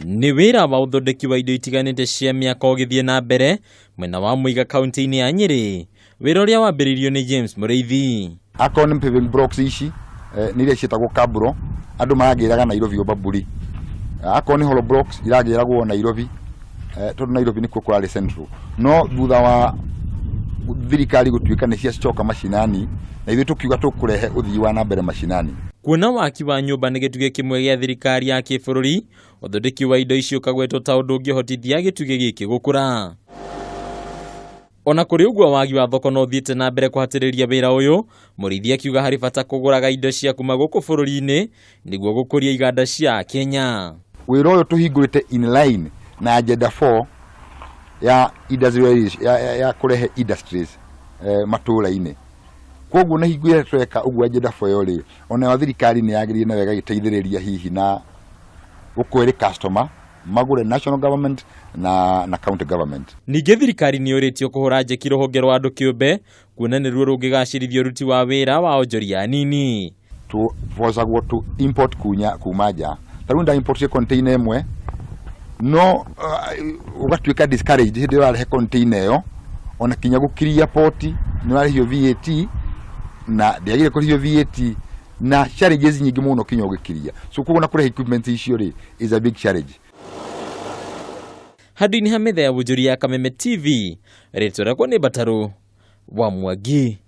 Ni wira wa uthondeki wa indo itiganite cia miaka ugithie na mbere mwena wa Muiga kaunti-ini ya Nyeri, wira uria wambiririo ni James Muriithi. Akoni paving blocks ici niria cietagwo kaburo andu magiraga Nairobi obaburi. Akoni hollow blocks iragiragwo Nairobi tondu Nairobi nikuo kurari central. No thutha wa thirikari gutuika ni cia coka mashinani na ithuĩ tukiuga tukurehe uthii wa na mbere mashinani. Kuona waki wa nyumba nĩ gĩtugĩ kĩmwe gĩa thirikari ya kĩbũrũri, ũthondeki wa indo icio kagwetwo ta ũndũ ũngĩhotithia gĩtugĩ gĩkĩ gũkũra. Ona kũrĩ ũguo wagi wa thoko no thiĩte na mbere kũhatĩrĩria wĩra ũyũ, Mũrĩithi akiuga harĩ bata kũgũraga indo cia kuma gũkũ bũrũri-inĩ nĩguo gũkũria iganda cia Kenya. Wĩra ũyũ tũhingũrĩte in line na agenda 4 ya ya kũrehe industries matũũra-inĩ. Koguo na hingo ĩrĩa tweka ũguo agenda 4 yori ona wa thirikari nĩ yagĩrĩire na wega gĩteithĩrĩria hihi na gũkwĩrĩ customer magũre national government na county government. Ningĩ thirikari nĩ yũrĩtio kũhũra njeki rũhonge rwa andũ kĩũmbe kuona nĩruo rũngĩgacĩrithia ũruti wa wĩra wa onjoria nini. Tũbocagwo tu import kuma nja. Tarĩu nda import container ĩmwe no ũgatuĩka discouraged hĩndĩ ĩyo warehe container ĩyo ona kinya gũkiria port nĩ warĩhio VAT na ndiagire kũrĩhio VAT na challenges nyingĩ mũno kinya ũgĩkiria. So koguo na kũrehe equipment icio rĩ is a big challenge. Handũ-inĩ ha metha ya wonjoria ya Kameme TV, rĩtwa rĩakwa nĩ Mbataro wa Mwangi.